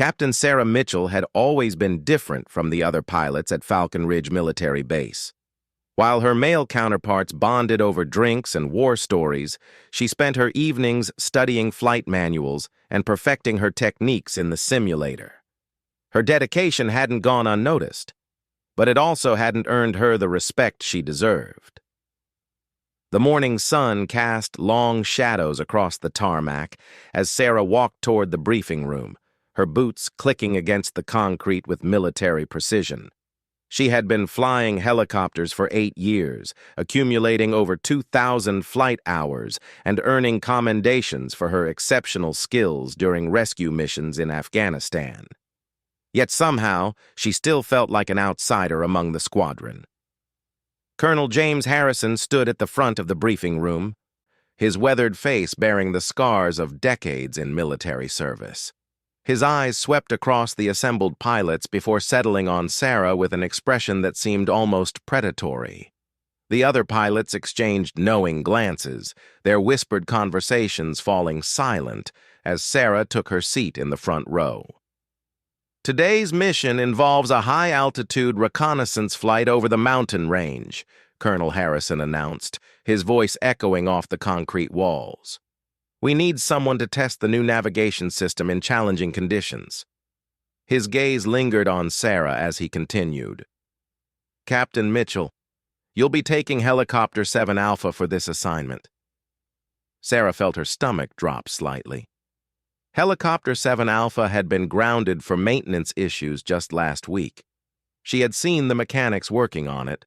Captain Sarah Mitchell had always been different from the other pilots at Falcon Ridge Military Base. While her male counterparts bonded over drinks and war stories, she spent her evenings studying flight manuals and perfecting her techniques in the simulator. Her dedication hadn't gone unnoticed, but it also hadn't earned her the respect she deserved. The morning sun cast long shadows across the tarmac as Sarah walked toward the briefing room, her boots clicking against the concrete with military precision. She had been flying helicopters for 8 years, accumulating over 2,000 flight hours and earning commendations for her exceptional skills during rescue missions in Afghanistan. Yet somehow, she still felt like an outsider among the squadron. Colonel James Harrison stood at the front of the briefing room, his weathered face bearing the scars of decades in military service. His eyes swept across the assembled pilots before settling on Sarah with an expression that seemed almost predatory. The other pilots exchanged knowing glances, their whispered conversations falling silent as Sarah took her seat in the front row. "Today's mission involves a high-altitude reconnaissance flight over the mountain range," Colonel Harrison announced, his voice echoing off the concrete walls. "We need someone to test the new navigation system in challenging conditions." His gaze lingered on Sarah as he continued. "Captain Mitchell, you'll be taking Helicopter 7 Alpha for this assignment." Sarah felt her stomach drop slightly. Helicopter 7 Alpha had been grounded for maintenance issues just last week. She had seen the mechanics working on it,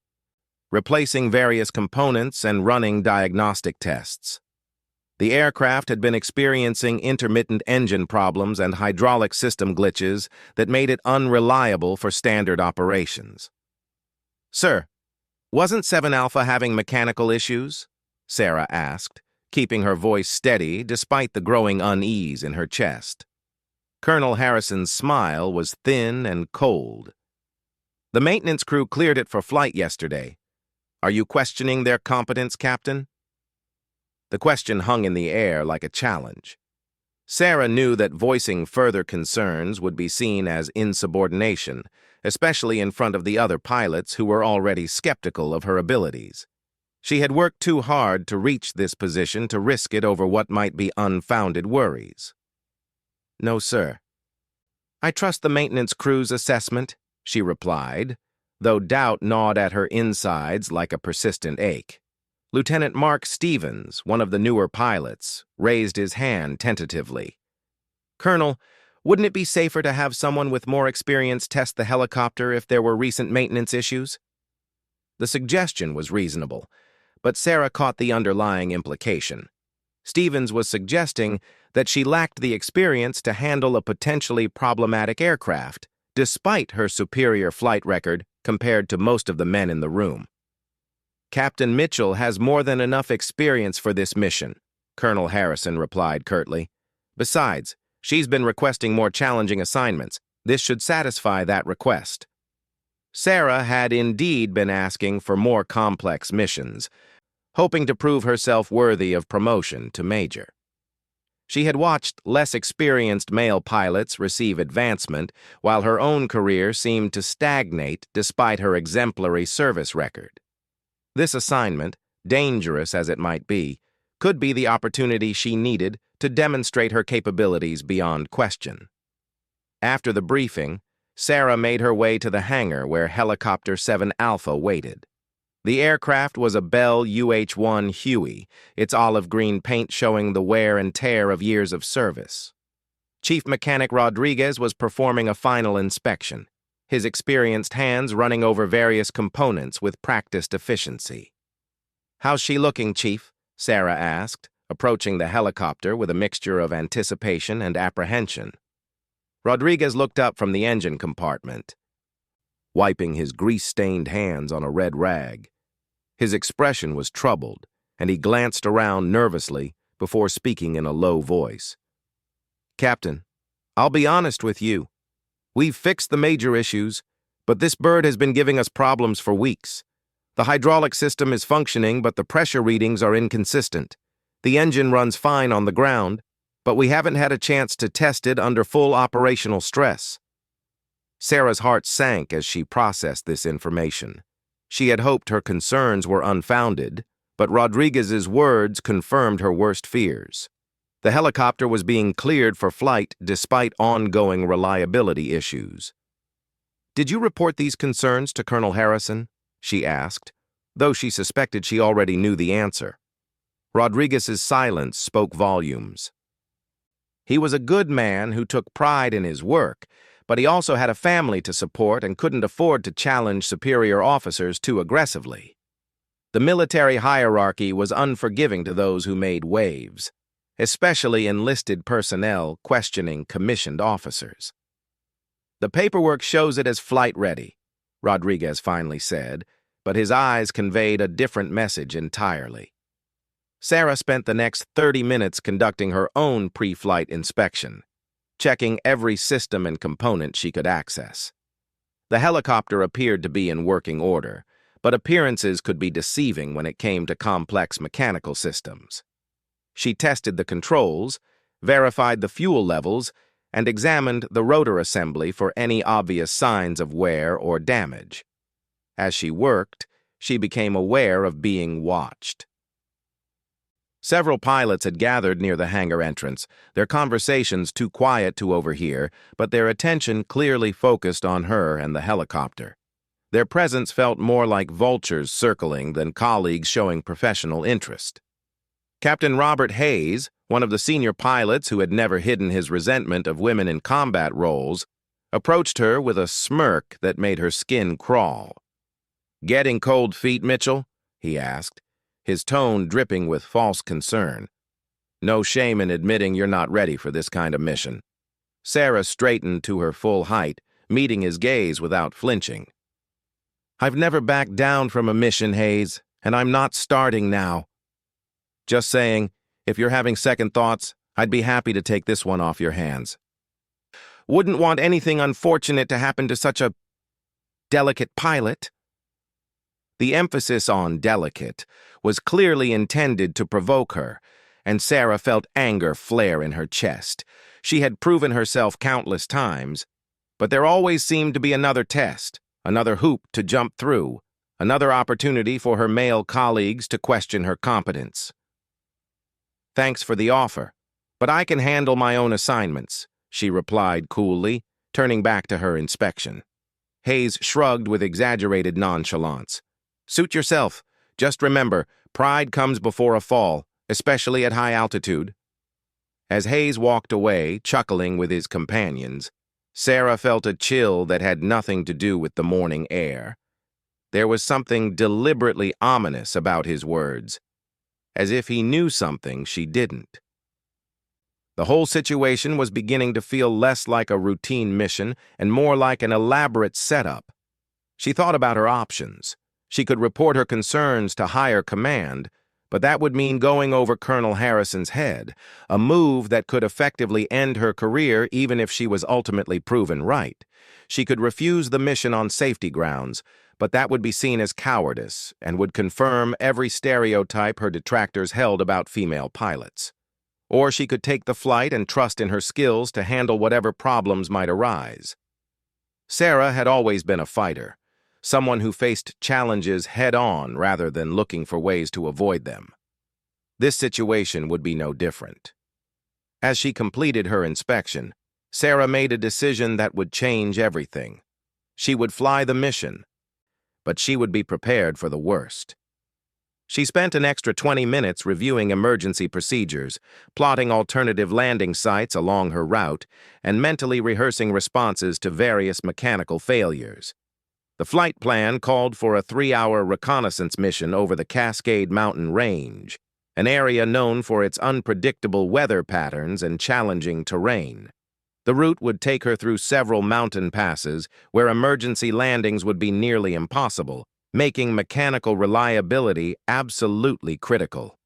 replacing various components and running diagnostic tests. The aircraft had been experiencing intermittent engine problems and hydraulic system glitches that made it unreliable for standard operations. "Sir, wasn't 7 Alpha having mechanical issues?" Sarah asked, keeping her voice steady despite the growing unease in her chest. Colonel Harrison's smile was thin and cold. "The maintenance crew cleared it for flight yesterday. Are you questioning their competence, Captain?" The question hung in the air like a challenge. Sarah knew that voicing further concerns would be seen as insubordination, especially in front of the other pilots who were already skeptical of her abilities. She had worked too hard to reach this position to risk it over what might be unfounded worries. "No, sir. I trust the maintenance crew's assessment," she replied, though doubt gnawed at her insides like a persistent ache. Lieutenant Mark Stevens, one of the newer pilots, raised his hand tentatively. "Colonel, wouldn't it be safer to have someone with more experience test the helicopter if there were recent maintenance issues?" The suggestion was reasonable, but Sarah caught the underlying implication. Stevens was suggesting that she lacked the experience to handle a potentially problematic aircraft, despite her superior flight record compared to most of the men in the room. "Captain Mitchell has more than enough experience for this mission," Colonel Harrison replied curtly. "Besides, she's been requesting more challenging assignments. This should satisfy that request." Sarah had indeed been asking for more complex missions, hoping to prove herself worthy of promotion to major. She had watched less experienced male pilots receive advancement, while her own career seemed to stagnate despite her exemplary service record. This assignment, dangerous as it might be, could be the opportunity she needed to demonstrate her capabilities beyond question. After the briefing, Sarah made her way to the hangar where Helicopter 7 Alpha waited. The aircraft was a Bell UH-1 Huey, its olive green paint showing the wear and tear of years of service. Chief Mechanic Rodriguez was performing a final inspection, his experienced hands running over various components with practiced efficiency. "How's she looking, Chief?" Sarah asked, approaching the helicopter with a mixture of anticipation and apprehension. Rodriguez looked up from the engine compartment, wiping his grease-stained hands on a red rag. His expression was troubled, and he glanced around nervously before speaking in a low voice. "Captain, I'll be honest with you. We've fixed the major issues, but this bird has been giving us problems for weeks. The hydraulic system is functioning, but the pressure readings are inconsistent. The engine runs fine on the ground, but we haven't had a chance to test it under full operational stress. Sarah's heart sank as she processed this information. She had hoped her concerns were unfounded, but Rodriguez's words confirmed her worst fears. The helicopter was being cleared for flight despite ongoing reliability issues. "Did you report these concerns to Colonel Harrison?" she asked, though she suspected she already knew the answer. Rodriguez's silence spoke volumes. He was a good man who took pride in his work, but he also had a family to support and couldn't afford to challenge superior officers too aggressively. The military hierarchy was unforgiving to those who made waves, especially enlisted personnel questioning commissioned officers. "The paperwork shows it as flight-ready," Rodriguez finally said, but his eyes conveyed a different message entirely. Sarah spent the next 30 minutes conducting her own pre-flight inspection, checking every system and component she could access. The helicopter appeared to be in working order, but appearances could be deceiving when it came to complex mechanical systems. She tested the controls, verified the fuel levels, and examined the rotor assembly for any obvious signs of wear or damage. As she worked, she became aware of being watched. Several pilots had gathered near the hangar entrance, their conversations too quiet to overhear, but their attention clearly focused on her and the helicopter. Their presence felt more like vultures circling than colleagues showing professional interest. Captain Robert Hayes, one of the senior pilots who had never hidden his resentment of women in combat roles, approached her with a smirk that made her skin crawl. "Getting cold feet, Mitchell?" he asked, his tone dripping with false concern. "No shame in admitting you're not ready for this kind of mission." Sarah straightened to her full height, meeting his gaze without flinching. "I've never backed down from a mission, Hayes, and I'm not starting now. Just saying, if you're having second thoughts, I'd be happy to take this one off your hands. Wouldn't want anything unfortunate to happen to such a delicate pilot." The emphasis on delicate was clearly intended to provoke her, and Sarah felt anger flare in her chest. She had proven herself countless times, but there always seemed to be another test, another hoop to jump through, another opportunity for her male colleagues to question her competence. "Thanks for the offer, but I can handle my own assignments," she replied coolly, turning back to her inspection. Hayes shrugged with exaggerated nonchalance. "Suit yourself. Just remember, pride comes before a fall, especially at high altitude." As Hayes walked away, chuckling with his companions, Sarah felt a chill that had nothing to do with the morning air. There was something deliberately ominous about his words, as if he knew something she didn't. The whole situation was beginning to feel less like a routine mission and more like an elaborate setup. She thought about her options. She could report her concerns to higher command, but that would mean going over Colonel Harrison's head, a move that could effectively end her career even if she was ultimately proven right. She could refuse the mission on safety grounds, but that would be seen as cowardice and would confirm every stereotype her detractors held about female pilots. Or she could take the flight and trust in her skills to handle whatever problems might arise. Sarah had always been a fighter, someone who faced challenges head-on rather than looking for ways to avoid them. This situation would be no different. As she completed her inspection, Sarah made a decision that would change everything. She would fly the mission, but she would be prepared for the worst. She spent an extra 20 minutes reviewing emergency procedures, plotting alternative landing sites along her route, and mentally rehearsing responses to various mechanical failures. The flight plan called for a 3-hour reconnaissance mission over the Cascade Mountain Range, an area known for its unpredictable weather patterns and challenging terrain. The route would take her through several mountain passes where emergency landings would be nearly impossible, making mechanical reliability absolutely critical.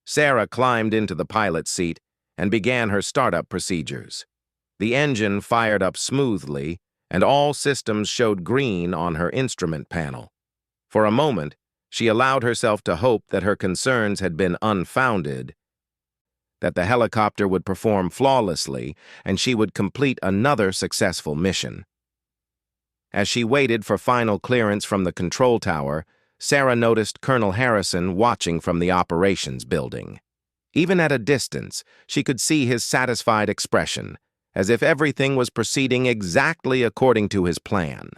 Sarah climbed into the pilot's seat and began her startup procedures. The engine fired up smoothly, and all systems showed green on her instrument panel. For a moment, she allowed herself to hope that her concerns had been unfounded. that the helicopter would perform flawlessly and she would complete another successful mission. As she waited for final clearance from the control tower, Sarah noticed Colonel Harrison watching from the operations building. Even at a distance, she could see his satisfied expression, as if everything was proceeding exactly according to his plan.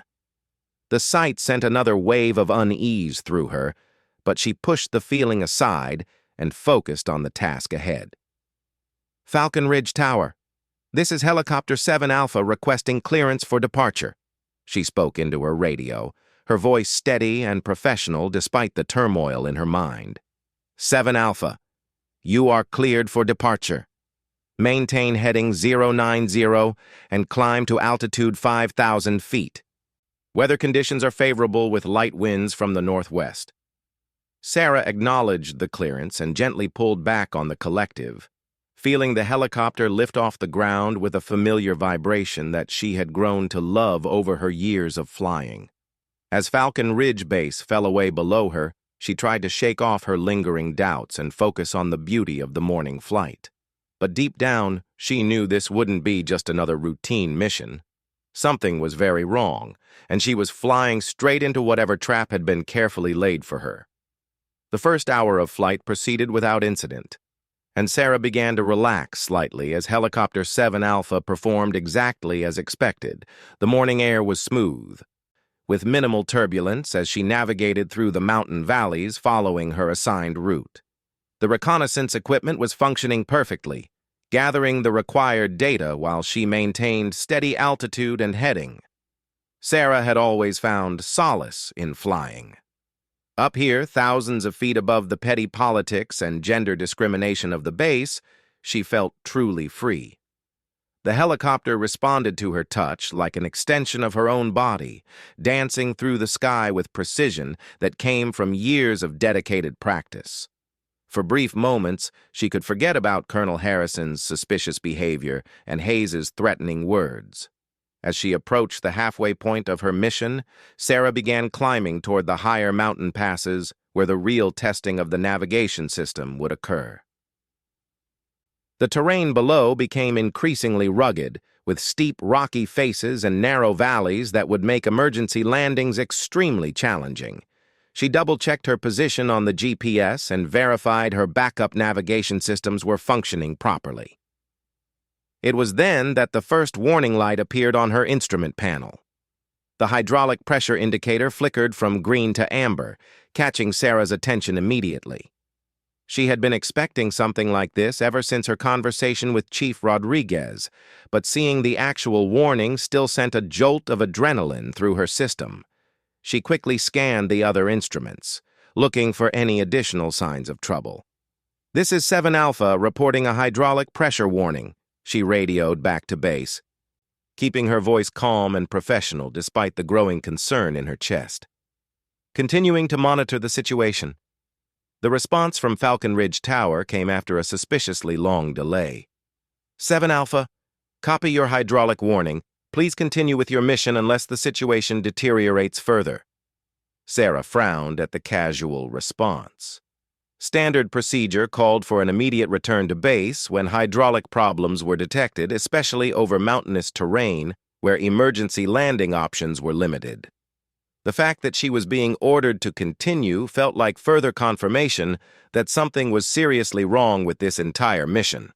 The sight sent another wave of unease through her, but she pushed the feeling aside and focused on the task ahead. Falcon Ridge Tower. This is Helicopter 7 Alpha requesting clearance for departure. She spoke into her radio, her voice steady and professional despite the turmoil in her mind. 7 Alpha, you are cleared for departure. Maintain heading 090 and climb to altitude 5,000 feet. Weather conditions are favorable with light winds from the northwest. Sarah acknowledged the clearance and gently pulled back on the collective, feeling the helicopter lift off the ground with a familiar vibration that she had grown to love over her years of flying. As Falcon Ridge Base fell away below her, she tried to shake off her lingering doubts and focus on the beauty of the morning flight. But deep down, she knew this wouldn't be just another routine mission. Something was very wrong, and she was flying straight into whatever trap had been carefully laid for her. The first hour of flight proceeded without incident, and Sarah began to relax slightly as Helicopter 7 Alpha performed exactly as expected. The morning air was smooth, with minimal turbulence as she navigated through the mountain valleys following her assigned route. The reconnaissance equipment was functioning perfectly, gathering the required data while she maintained steady altitude and heading. Sarah had always found solace in flying. Up here, thousands of feet above the petty politics and gender discrimination of the base, she felt truly free. The helicopter responded to her touch like an extension of her own body, dancing through the sky with precision that came from years of dedicated practice. For brief moments, she could forget about Colonel Harrison's suspicious behavior and Hayes's threatening words. As she approached the halfway point of her mission, Sarah began climbing toward the higher mountain passes where the real testing of the navigation system would occur. The terrain below became increasingly rugged, with steep rocky faces and narrow valleys that would make emergency landings extremely challenging. She double-checked her position on the GPS and verified her backup navigation systems were functioning properly. It was then that the first warning light appeared on her instrument panel. The hydraulic pressure indicator flickered from green to amber, catching Sarah's attention immediately. She had been expecting something like this ever since her conversation with Chief Rodriguez, but seeing the actual warning still sent a jolt of adrenaline through her system. She quickly scanned the other instruments, looking for any additional signs of trouble. "This is 7 Alpha reporting a hydraulic pressure warning," she radioed back to base, keeping her voice calm and professional despite the growing concern in her chest. Continuing to monitor the situation. The response from Falcon Ridge Tower came after a suspiciously long delay. 7 Alpha, copy your hydraulic warning. Please continue with your mission unless the situation deteriorates further. Sarah frowned at the casual response. Standard procedure called for an immediate return to base when hydraulic problems were detected, especially over mountainous terrain where emergency landing options were limited. The fact that she was being ordered to continue felt like further confirmation that something was seriously wrong with this entire mission.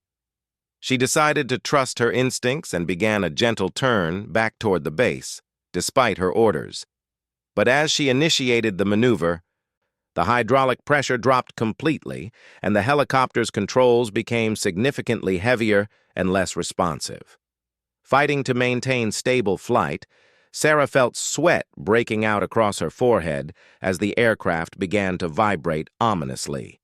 She decided to trust her instincts and began a gentle turn back toward the base, despite her orders. But as she initiated the maneuver, the hydraulic pressure dropped completely, and the helicopter's controls became significantly heavier and less responsive. Fighting to maintain stable flight, Sarah felt sweat breaking out across her forehead as the aircraft began to vibrate ominously.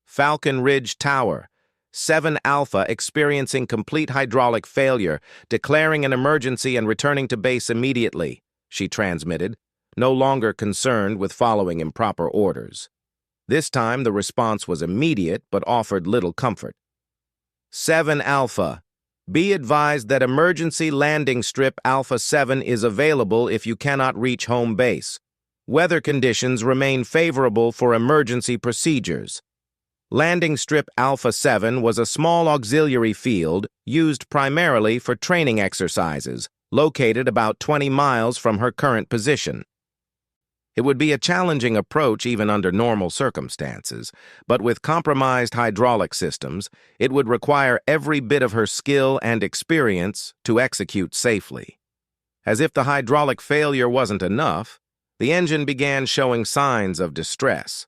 Falcon Ridge Tower, 7 Alpha experiencing complete hydraulic failure, declaring an emergency and returning to base immediately, she transmitted, no longer concerned with following improper orders. This time the response was immediate but offered little comfort. 7 Alpha, be advised that emergency landing strip Alpha 7 is available if you cannot reach home base. Weather conditions remain favorable for emergency procedures. Landing Strip Alpha 7 was a small auxiliary field used primarily for training exercises, located about 20 miles from her current position. It would be a challenging approach even under normal circumstances, but with compromised hydraulic systems, it would require every bit of her skill and experience to execute safely. As if the hydraulic failure wasn't enough, the engine began showing signs of distress.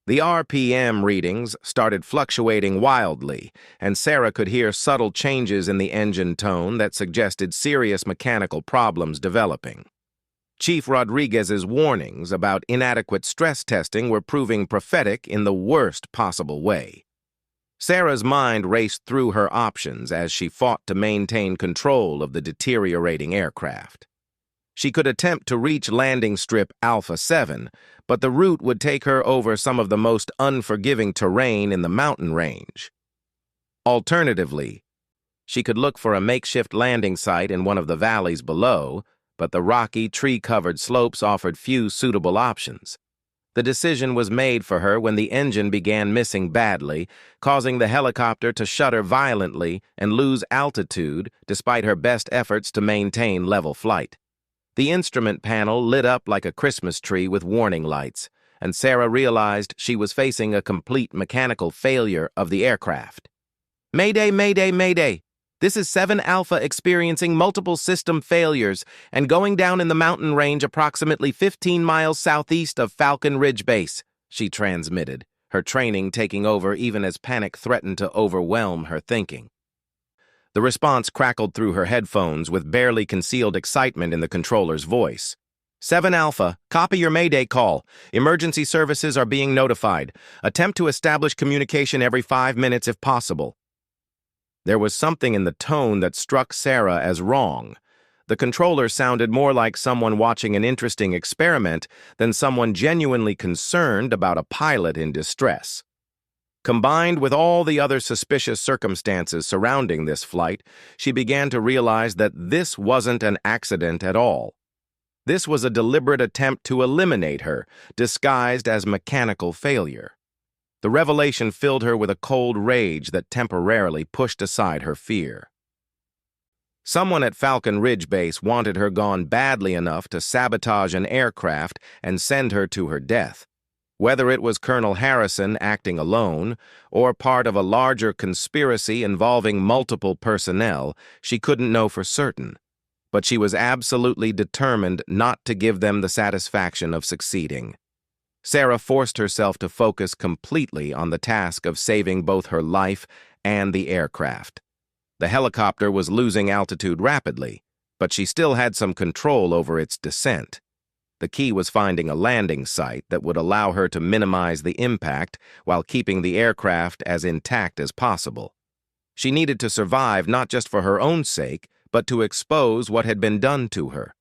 The RPM readings started fluctuating wildly, and Sarah could hear subtle changes in the engine tone that suggested serious mechanical problems developing. Chief Rodriguez's warnings about inadequate stress testing were proving prophetic in the worst possible way. Sarah's mind raced through her options as she fought to maintain control of the deteriorating aircraft. She could attempt to reach Landing Strip Alpha 7, but the route would take her over some of the most unforgiving terrain in the mountain range. Alternatively, she could look for a makeshift landing site in one of the valleys below, but the rocky, tree-covered slopes offered few suitable options. The decision was made for her when the engine began missing badly, causing the helicopter to shudder violently and lose altitude despite her best efforts to maintain level flight. The instrument panel lit up like a Christmas tree with warning lights, and Sarah realized she was facing a complete mechanical failure of the aircraft. "Mayday, mayday, mayday! This is 7 Alpha experiencing multiple system failures and going down in the mountain range approximately 15 miles southeast of Falcon Ridge Base," she transmitted, her training taking over even as panic threatened to overwhelm her thinking. The response crackled through her headphones with barely concealed excitement in the controller's voice. 7 Alpha, copy your Mayday call. Emergency services are being notified. Attempt to establish communication every 5 minutes if possible. There was something in the tone that struck Sarah as wrong. The controller sounded more like someone watching an interesting experiment than someone genuinely concerned about a pilot in distress. Combined with all the other suspicious circumstances surrounding this flight, she began to realize that this wasn't an accident at all. This was a deliberate attempt to eliminate her, disguised as mechanical failure. The revelation filled her with a cold rage that temporarily pushed aside her fear. Someone at Falcon Ridge Base wanted her gone badly enough to sabotage an aircraft and send her to her death. Whether it was Colonel Harrison acting alone or part of a larger conspiracy involving multiple personnel, she couldn't know for certain. But she was absolutely determined not to give them the satisfaction of succeeding. Sarah forced herself to focus completely on the task of saving both her life and the aircraft. The helicopter was losing altitude rapidly, but she still had some control over its descent. The key was finding a landing site that would allow her to minimize the impact while keeping the aircraft as intact as possible. She needed to survive not just for her own sake, but to expose what had been done to her.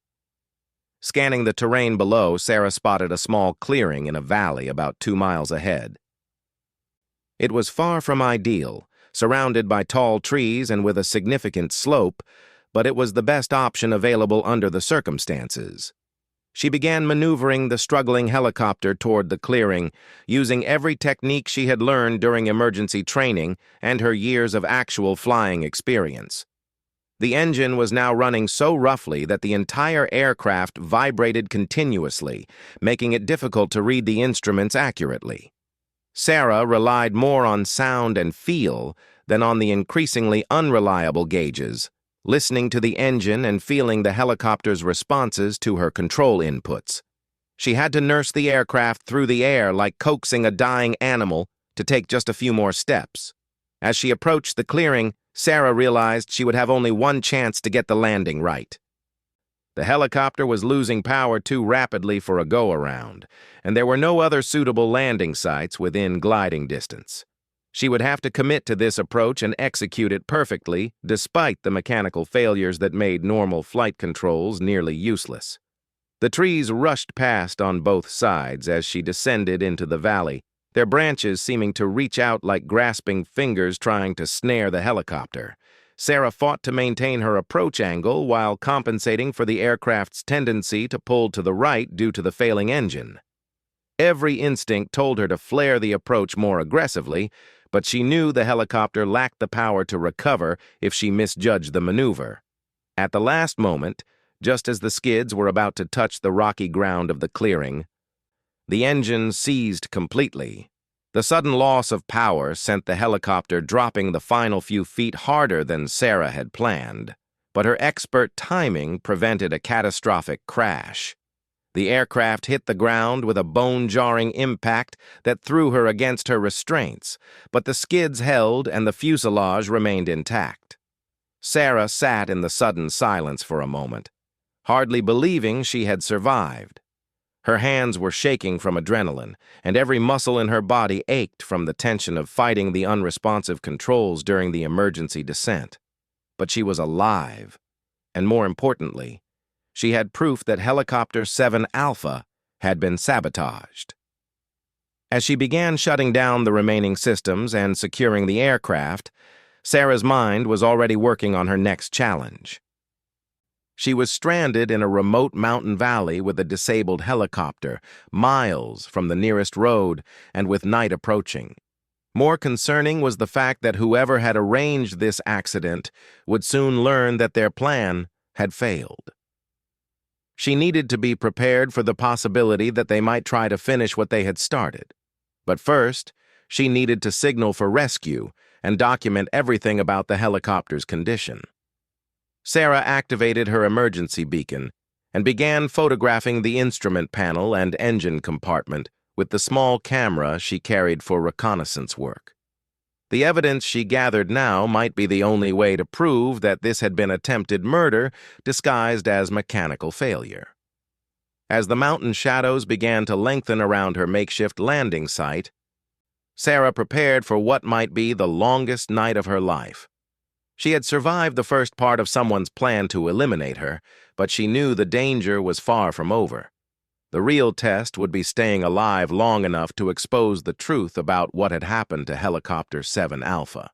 Scanning the terrain below, Sarah spotted a small clearing in a valley about 2 miles ahead. It was far from ideal, surrounded by tall trees and with a significant slope, but it was the best option available under the circumstances. She began maneuvering the struggling helicopter toward the clearing, using every technique she had learned during emergency training and her years of actual flying experience. The engine was now running so roughly that the entire aircraft vibrated continuously, making it difficult to read the instruments accurately. Sarah relied more on sound and feel than on the increasingly unreliable gauges, listening to the engine and feeling the helicopter's responses to her control inputs. She had to nurse the aircraft through the air like coaxing a dying animal to take just a few more steps. As she approached the clearing, Sarah realized she would have only one chance to get the landing right. The helicopter was losing power too rapidly for a go-around, and there were no other suitable landing sites within gliding distance. She would have to commit to this approach and execute it perfectly, despite the mechanical failures that made normal flight controls nearly useless. The trees rushed past on both sides as she descended into the valley, their branches seeming to reach out like grasping fingers trying to snare the helicopter. Sarah fought to maintain her approach angle while compensating for the aircraft's tendency to pull to the right due to the failing engine. Every instinct told her to flare the approach more aggressively, but she knew the helicopter lacked the power to recover if she misjudged the maneuver. At the last moment, just as the skids were about to touch the rocky ground of the clearing, the engine seized completely. The sudden loss of power sent the helicopter dropping the final few feet harder than Sarah had planned, but her expert timing prevented a catastrophic crash. The aircraft hit the ground with a bone-jarring impact that threw her against her restraints, but the skids held and the fuselage remained intact. Sarah sat in the sudden silence for a moment, hardly believing she had survived. Her hands were shaking from adrenaline, and every muscle in her body ached from the tension of fighting the unresponsive controls during the emergency descent. But she was alive, and more importantly, she had proof that Helicopter 7 Alpha had been sabotaged. As she began shutting down the remaining systems and securing the aircraft, Sarah's mind was already working on her next challenge. She was stranded in a remote mountain valley with a disabled helicopter, miles from the nearest road and with night approaching. More concerning was the fact that whoever had arranged this accident would soon learn that their plan had failed. She needed to be prepared for the possibility that they might try to finish what they had started. But first, she needed to signal for rescue and document everything about the helicopter's condition. Sarah activated her emergency beacon and began photographing the instrument panel and engine compartment with the small camera she carried for reconnaissance work. The evidence she gathered now might be the only way to prove that this had been attempted murder disguised as mechanical failure. As the mountain shadows began to lengthen around her makeshift landing site, Sarah prepared for what might be the longest night of her life. She had survived the first part of someone's plan to eliminate her, but she knew the danger was far from over. The real test would be staying alive long enough to expose the truth about what had happened to Helicopter 7 Alpha.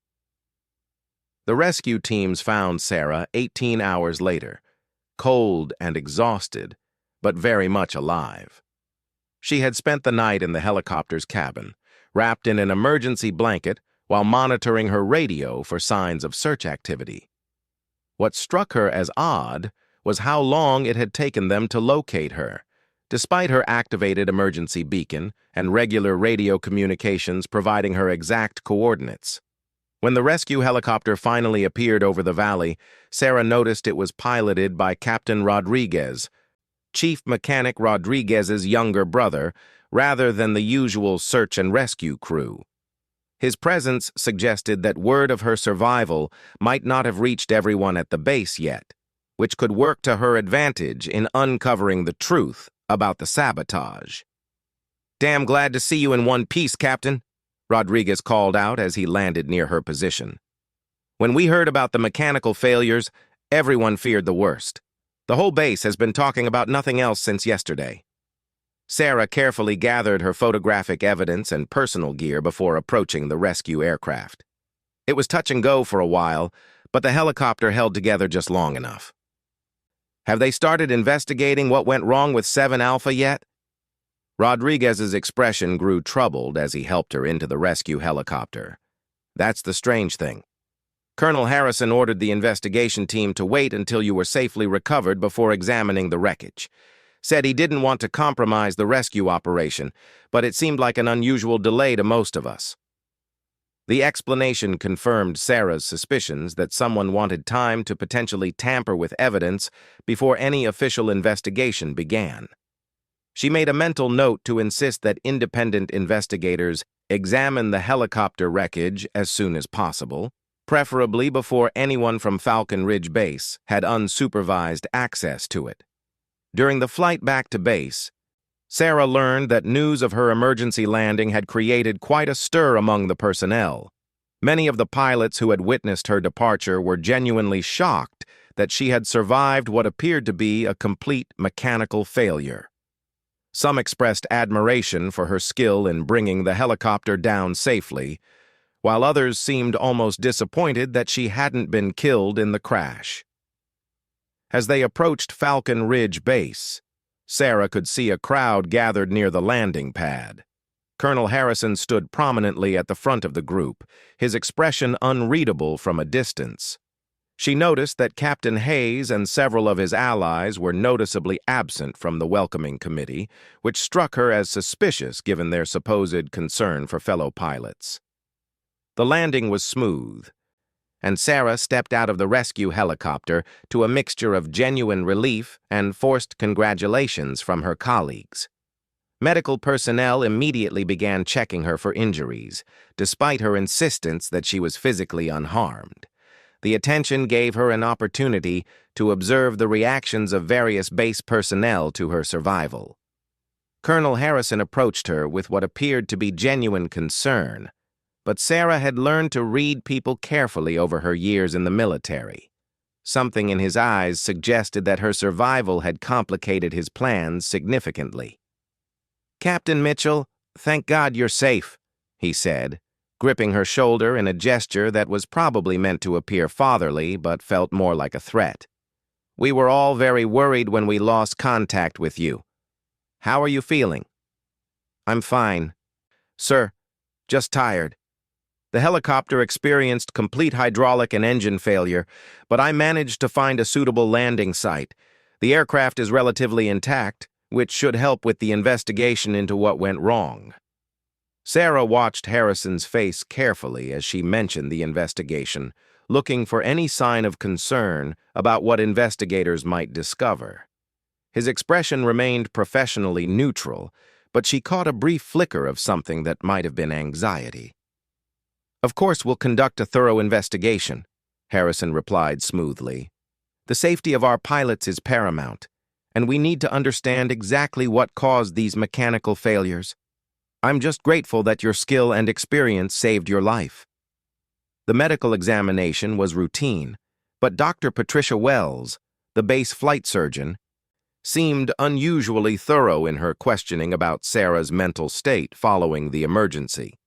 The rescue teams found Sarah 18 hours later, cold and exhausted, but very much alive. She had spent the night in the helicopter's cabin, wrapped in an emergency blanket while monitoring her radio for signs of search activity. What struck her as odd was how long it had taken them to locate her, despite her activated emergency beacon and regular radio communications providing her exact coordinates. When the rescue helicopter finally appeared over the valley, Sarah noticed it was piloted by Captain Rodriguez, Chief Mechanic Rodriguez's younger brother, rather than the usual search and rescue crew. His presence suggested that word of her survival might not have reached everyone at the base yet, which could work to her advantage in uncovering the truth about the sabotage. "Damn glad to see you in one piece, Captain," Rodriguez called out as he landed near her position. "When we heard about the mechanical failures, everyone feared the worst. The whole base has been talking about nothing else since yesterday." Sarah carefully gathered her photographic evidence and personal gear before approaching the rescue aircraft. It was touch and go for a while, but the helicopter held together just long enough. "Have they started investigating what went wrong with 7 Alpha yet?" Rodriguez's expression grew troubled as he helped her into the rescue helicopter. "That's the strange thing. Colonel Harrison ordered the investigation team to wait until you were safely recovered before examining the wreckage. Said he didn't want to compromise the rescue operation, but it seemed like an unusual delay to most of us." The explanation confirmed Sarah's suspicions that someone wanted time to potentially tamper with evidence before any official investigation began. She made a mental note to insist that independent investigators examine the helicopter wreckage as soon as possible, preferably before anyone from Falcon Ridge Base had unsupervised access to it. During the flight back to base, Sarah learned that news of her emergency landing had created quite a stir among the personnel. Many of the pilots who had witnessed her departure were genuinely shocked that she had survived what appeared to be a complete mechanical failure. Some expressed admiration for her skill in bringing the helicopter down safely, while others seemed almost disappointed that she hadn't been killed in the crash. As they approached Falcon Ridge Base, Sarah could see a crowd gathered near the landing pad. Colonel Harrison stood prominently at the front of the group, his expression unreadable from a distance. She noticed that Captain Hayes and several of his allies were noticeably absent from the welcoming committee, which struck her as suspicious given their supposed concern for fellow pilots. The landing was smooth, and Sarah stepped out of the rescue helicopter to a mixture of genuine relief and forced congratulations from her colleagues. Medical personnel immediately began checking her for injuries, despite her insistence that she was physically unharmed. The attention gave her an opportunity to observe the reactions of various base personnel to her survival. Colonel Harrison approached her with what appeared to be genuine concern, but Sarah had learned to read people carefully over her years in the military. Something in his eyes suggested that her survival had complicated his plans significantly. "Captain Mitchell, thank God you're safe," he said, gripping her shoulder in a gesture that was probably meant to appear fatherly but felt more like a threat. "We were all very worried when we lost contact with you. How are you feeling?" "I'm fine. Sir, just tired. The helicopter experienced complete hydraulic and engine failure, but I managed to find a suitable landing site. The aircraft is relatively intact, which should help with the investigation into what went wrong." Sarah watched Harrison's face carefully as she mentioned the investigation, looking for any sign of concern about what investigators might discover. His expression remained professionally neutral, but she caught a brief flicker of something that might have been anxiety. "Of course we'll conduct a thorough investigation," Harrison replied smoothly. "The safety of our pilots is paramount, and we need to understand exactly what caused these mechanical failures. I'm just grateful that your skill and experience saved your life." The medical examination was routine, but Dr. Patricia Wells, the base flight surgeon, seemed unusually thorough in her questioning about Sarah's mental state following the emergency.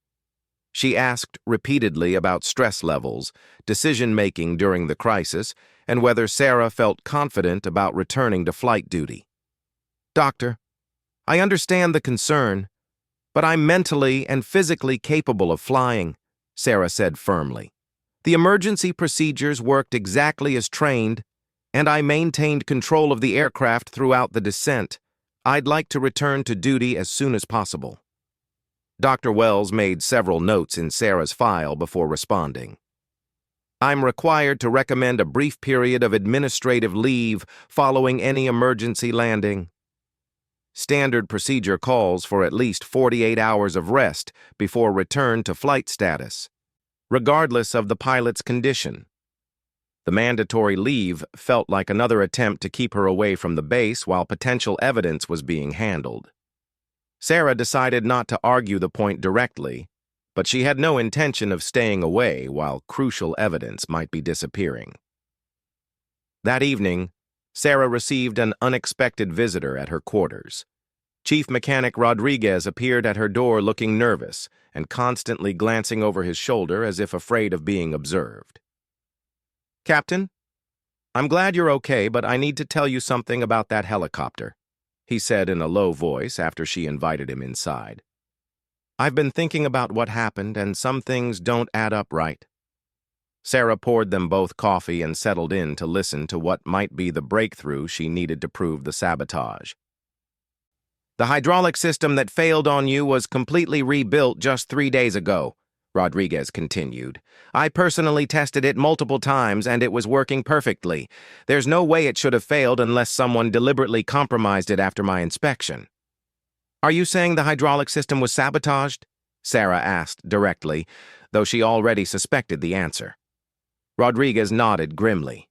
She asked repeatedly about stress levels, decision-making during the crisis, and whether Sarah felt confident about returning to flight duty. "Doctor, I understand the concern, but I'm mentally and physically capable of flying," Sarah said firmly. "The emergency procedures worked exactly as trained, and I maintained control of the aircraft throughout the descent. I'd like to return to duty as soon as possible." Dr. Wells made several notes in Sarah's file before responding. "I'm required to recommend a brief period of administrative leave following any emergency landing. Standard procedure calls for at least 48 hours of rest before return to flight status, regardless of the pilot's condition." The mandatory leave felt like another attempt to keep her away from the base while potential evidence was being handled. Sarah decided not to argue the point directly, but she had no intention of staying away while crucial evidence might be disappearing. That evening, Sarah received an unexpected visitor at her quarters. Chief Mechanic Rodriguez appeared at her door looking nervous and constantly glancing over his shoulder as if afraid of being observed. "Captain, I'm glad you're okay, but I need to tell you something about that helicopter," he said in a low voice after she invited him inside. "I've been thinking about what happened, and some things don't add up right." Sarah poured them both coffee and settled in to listen to what might be the breakthrough she needed to prove the sabotage. "The hydraulic system that failed on you was completely rebuilt just 3 days ago," Rodriguez continued. "I personally tested it multiple times and it was working perfectly. There's no way it should have failed unless someone deliberately compromised it after my inspection." "Are you saying the hydraulic system was sabotaged?" Sarah asked directly, though she already suspected the answer. Rodriguez nodded grimly.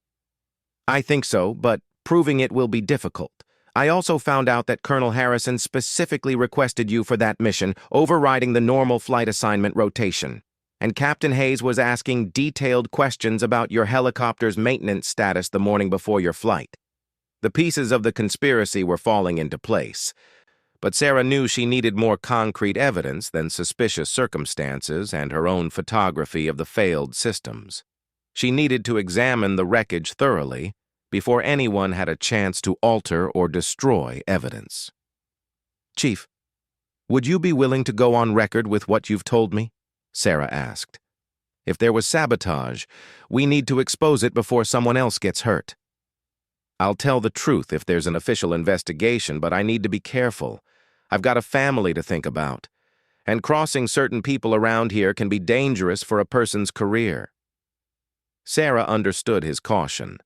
"I think so, but proving it will be difficult. I also found out that Colonel Harrison specifically requested you for that mission, overriding the normal flight assignment rotation. And Captain Hayes was asking detailed questions about your helicopter's maintenance status the morning before your flight. The pieces of the conspiracy were falling into place, but Sarah knew she needed more concrete evidence than suspicious circumstances and her own photography of the failed systems. She needed to examine the wreckage thoroughly, before anyone had a chance to alter or destroy evidence. "Chief, would you be willing to go on record with what you've told me?" Sarah asked. "If there was sabotage, we need to expose it before someone else gets hurt. I'll tell the truth if there's an official investigation, but I need to be careful. I've got a family to think about, and crossing certain people around here can be dangerous for a person's career." Sarah understood his caution,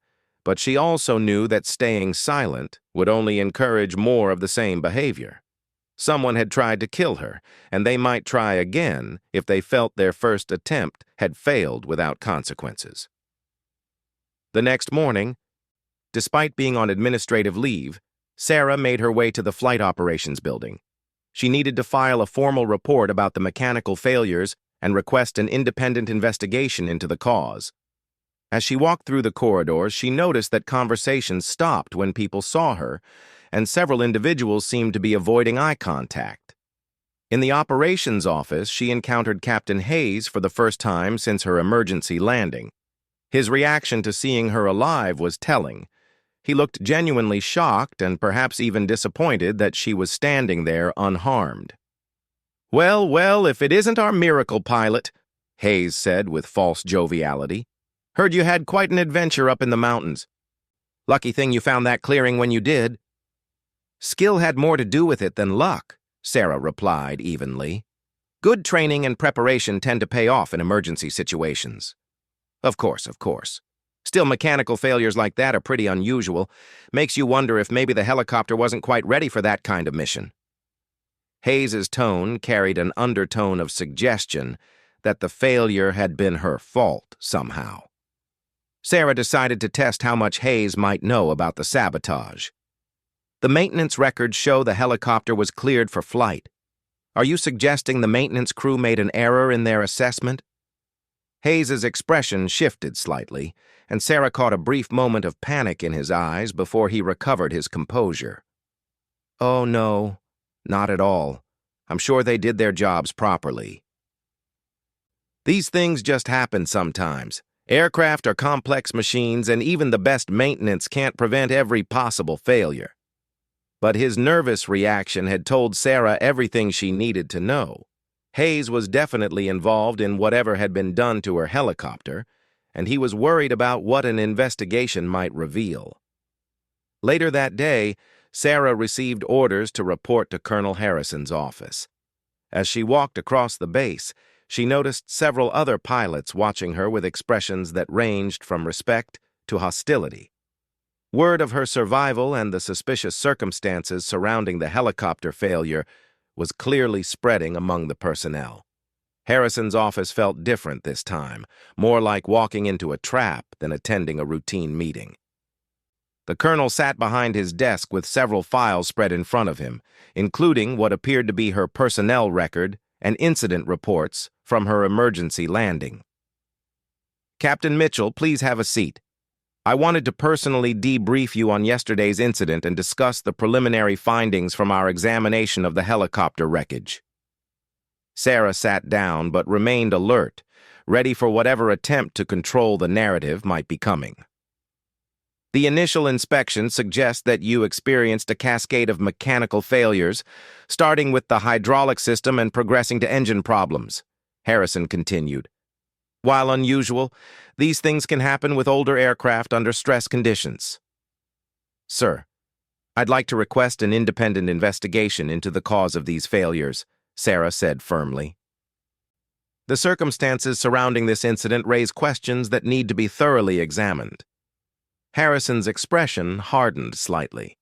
but she also knew that staying silent would only encourage more of the same behavior. Someone had tried to kill her, and they might try again if they felt their first attempt had failed without consequences. The next morning, despite being on administrative leave, Sarah made her way to the Flight Operations Building. She needed to file a formal report about the mechanical failures and request an independent investigation into the cause. As she walked through the corridors, she noticed that conversations stopped when people saw her, and several individuals seemed to be avoiding eye contact. In the operations office, she encountered Captain Hayes for the first time since her emergency landing. His reaction to seeing her alive was telling. He looked genuinely shocked and perhaps even disappointed that she was standing there unharmed. "Well, well, if it isn't our miracle pilot," Hayes said with false joviality. "Heard you had quite an adventure up in the mountains. Lucky thing you found that clearing when you did." "Skill had more to do with it than luck," Sarah replied evenly. "Good training and preparation tend to pay off in emergency situations." Of course. Still, mechanical failures like that are pretty unusual. Makes you wonder if maybe the helicopter wasn't quite ready for that kind of mission." Hayes's tone carried an undertone of suggestion that the failure had been her fault somehow. Sarah decided to test how much Hayes might know about the sabotage. "The maintenance records show the helicopter was cleared for flight. Are you suggesting the maintenance crew made an error in their assessment?" Hayes's expression shifted slightly, and Sarah caught a brief moment of panic in his eyes before he recovered his composure. "Oh, no, not at all. I'm sure they did their jobs properly." These things just happen sometimes. Aircraft are complex machines, and even the best maintenance can't prevent every possible failure. But his nervous reaction had told Sarah everything she needed to know. Hayes was definitely involved in whatever had been done to her helicopter, and he was worried about what an investigation might reveal. Later that day, Sarah received orders to report to Colonel Harrison's office. As she walked across the base, she noticed several other pilots watching her with expressions that ranged from respect to hostility. Word of her survival and the suspicious circumstances surrounding the helicopter failure was clearly spreading among the personnel. Harrison's office felt different this time, more like walking into a trap than attending a routine meeting. The colonel sat behind his desk with several files spread in front of him, including what appeared to be her personnel record and incident reports from her emergency landing. "Captain Mitchell, please have a seat. I wanted to personally debrief you on yesterday's incident and discuss the preliminary findings from our examination of the helicopter wreckage." Sarah sat down but remained alert, ready for whatever attempt to control the narrative might be coming. "The initial inspection suggests that you experienced a cascade of mechanical failures, starting with the hydraulic system and progressing to engine problems," Harrison continued. "While unusual, these things can happen with older aircraft under stress conditions." "Sir, I'd like to request an independent investigation into the cause of these failures," Sarah said firmly. "The circumstances surrounding this incident raise questions that need to be thoroughly examined." Harrison's expression hardened slightly.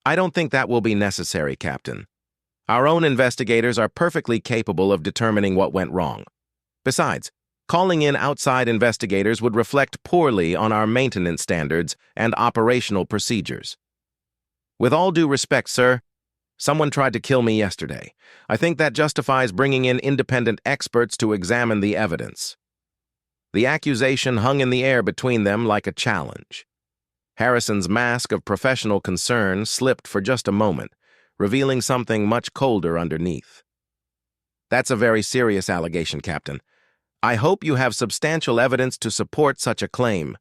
"I don't think that will be necessary, Captain. Our own investigators are perfectly capable of determining what went wrong. Besides, calling in outside investigators would reflect poorly on our maintenance standards and operational procedures. With all due respect, sir, someone tried to kill me yesterday. I think that justifies bringing in independent experts to examine the evidence." The accusation hung in the air between them like a challenge. Harrison's mask of professional concern slipped for just a moment, revealing something much colder underneath. "That's a very serious allegation, Captain. I hope you have substantial evidence to support such a claim."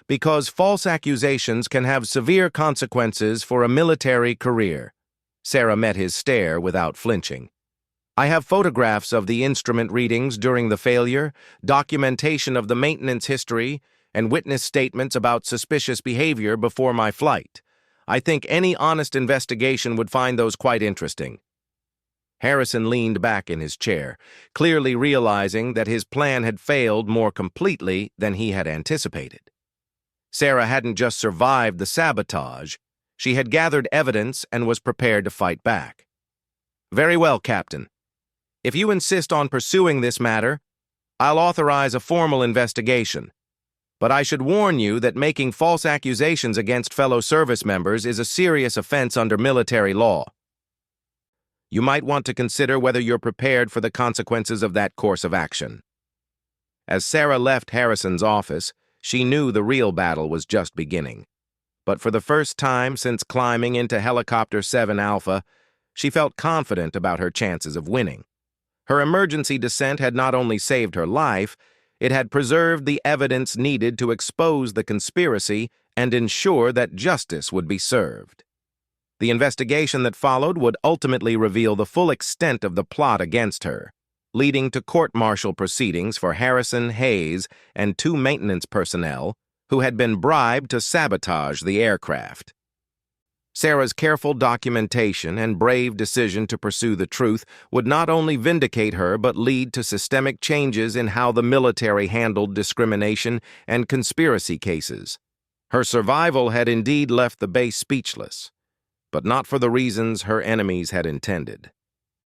Because false accusations can have severe consequences for a military career. Sarah met his stare without flinching. I have photographs of the instrument readings during the failure, documentation of the maintenance history, and witness statements about suspicious behavior before my flight. I think any honest investigation would find those quite interesting. Harrison leaned back in his chair, clearly realizing that his plan had failed more completely than he had anticipated. Sarah hadn't just survived the sabotage, she had gathered evidence and was prepared to fight back. Very well, Captain. If you insist on pursuing this matter, I'll authorize a formal investigation. But I should warn you that making false accusations against fellow service members is a serious offense under military law. You might want to consider whether you're prepared for the consequences of that course of action. As Sarah left Harrison's office, she knew the real battle was just beginning. But for the first time since climbing into Helicopter 7 Alpha, she felt confident about her chances of winning. Her emergency descent had not only saved her life, it had preserved the evidence needed to expose the conspiracy and ensure that justice would be served. The investigation that followed would ultimately reveal the full extent of the plot against her, leading to court-martial proceedings for Harrison, Hayes, and 2 maintenance personnel who had been bribed to sabotage the aircraft. Sarah's careful documentation and brave decision to pursue the truth would not only vindicate her but lead to systemic changes in how the military handled discrimination and conspiracy cases. Her survival had indeed left the base speechless, but not for the reasons her enemies had intended.